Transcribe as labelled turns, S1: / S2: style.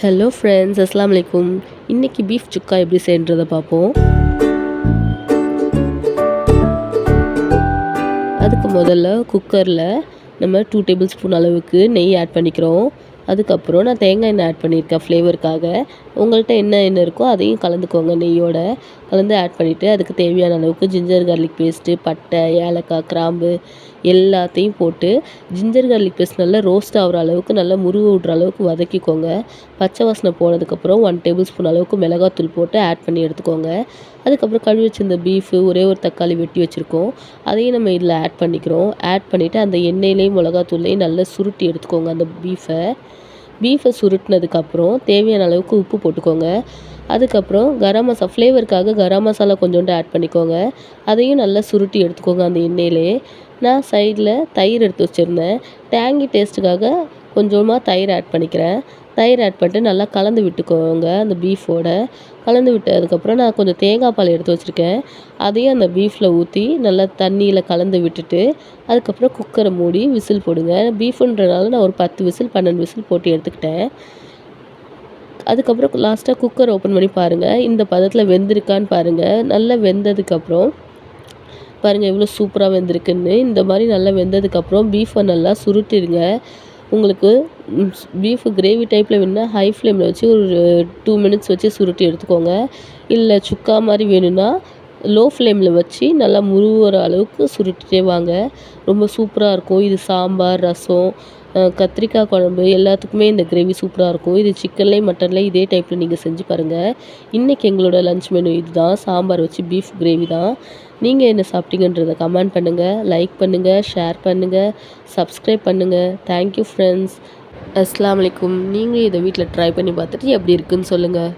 S1: Hello friends, அஸ்ஸலாமு அலைக்கும். இன்றைக்கி பீஃப் சுக்கா எப்படி செய்கிறத பார்ப்போம். அதுக்கு முதல்ல குக்கரில் நம்ம 2 டேபிள் ஸ்பூன் அளவுக்கு நெய் ஆட் பண்ணிக்கிறோம். அதுக்கப்புறம் நான் தேங்காய் எண்ணெய் ஆட் பண்ணியிருக்கேன் ஃப்ளேவருக்காக. உங்கள்கிட்ட என்ன எண்ணெய் இருக்கோ அதையும் கலந்துக்கோங்க. நெய்யோட கலந்து ஆட் பண்ணிவிட்டு அதுக்கு தேவையான அளவுக்கு ஜிஞ்சர் கார்லிக் பேஸ்ட்டு, பட்டை, ஏலக்காய், கிராம்பு எல்லாத்தையும் போட்டு ஜிஞ்சர் கார்லிக் பேஸ்ட் நல்லா ரோஸ்ட் ஆகிற அளவுக்கு நல்லா முருக விட்ற அளவுக்கு வதக்கிக்கோங்க. பச்சை வாசனை போனதுக்கப்புறம் 1 டேபிள் ஸ்பூன் அளவுக்கு மிளகாத்தூள் போட்டு ஆட் பண்ணி எடுத்துக்கோங்க. அதுக்கப்புறம் கழுவி வச்சிருந்த பீஃபு, ஒரே ஒரு தக்காளி வெட்டி வச்சுருக்கோம், அதையும் நம்ம இதில் ஆட் பண்ணிக்கிறோம். ஆட் பண்ணிவிட்டு அந்த எண்ணெயிலையும் மிளகாத்தூள்லையும் நல்லா சுருட்டி எடுத்துக்கோங்க அந்த பீஃபை சுருட்டினதுக்கப்புறம் தேவையான அளவுக்கு உப்பு போட்டுக்கோங்க. அதுக்கப்புறம் ஃப்ளேவருக்காக கரம் மசாலா கொஞ்சோண்டு ஆட் பண்ணிக்கோங்க. அதையும் நல்லா சுருட்டி எடுத்துக்கோங்க அந்த எண்ணெயிலே. நான் சைடில் தயிர் எடுத்து வச்சுருந்தேன். டேங்கி டேஸ்ட்டுக்காக கொஞ்சமாக தயிர் ஆட் பண்ணிக்கிறேன். தயிர் ஆட் பண்ணிட்டு நல்லா கலந்து விட்டுக்கோங்க அந்த பீஃபோட. கலந்து விட்டதுக்கப்புறம் நான் கொஞ்சம் தேங்காய் பால் எடுத்து வச்சுருக்கேன். அதையும் அந்த பீஃபில் ஊற்றி நல்லா தண்ணியில் கலந்து விட்டுட்டு அதுக்கப்புறம் குக்கரை மூடி விசில் போடுங்க. பீஃபுன்றனால நான் ஒரு 10 விசில் 12 விசில் போட்டு எடுத்துக்கிட்டேன். அதுக்கப்புறம் லாஸ்ட்டாக குக்கர் ஓப்பன் பண்ணி பாருங்கள், இந்த பதத்தில் வெந்திருக்கான்னு பாருங்கள். நல்லா வெந்ததுக்கப்புறம் பாருங்கள் எவ்வளோ சூப்பராக வெந்திருக்குன்னு. இந்த மாதிரி நல்லா வெந்ததுக்கப்புறம் பீஃபை நல்லா சுருட்டிடுங்க. உங்களுக்கு பீஃபு கிரேவி டைப்பில் வேணும்னா ஹை ஃப்ளேமில் வச்சு ஒரு 2 மினிட்ஸ் வச்சு சுருட்டி எடுத்துக்கோங்க. இல்லை சுக்கா மாதிரி வேணும்னா லோ ஃப்ளேமில் வச்சு நல்லா முருகிற அளவுக்கு சுருட்டிட்டே வாங்க. ரொம்ப சூப்பராக இருக்கும். இது சாம்பார், ரசம், கத்திரிக்காய் குழம்பு எல்லாத்துக்குமே இந்த கிரேவி சூப்பராக இருக்கும். இது சிக்கன்லேயும் மட்டன்லேயும் இதே டைப்பில் நீங்கள் செஞ்சு பாருங்கள். இன்றைக்கி எங்களோட லன்ச் மெனு இதுதான். சாம்பார் வச்சு பீஃப் கிரேவி தான். நீங்கள் என்ன சாப்பிட்டீங்கன்றதை கமெண்ட் பண்ணுங்கள், லைக் பண்ணுங்கள், ஷேர் பண்ணுங்கள், சப்ஸ்கிரைப் பண்ணுங்கள். Thank you friends. அஸ்ஸலாமு அலைக்கும். நீங்கள் இதை வீட்டில் ட்ரை பண்ணி பார்த்துட்டு எப்படி இருக்குன்னு சொல்லுங்கள்.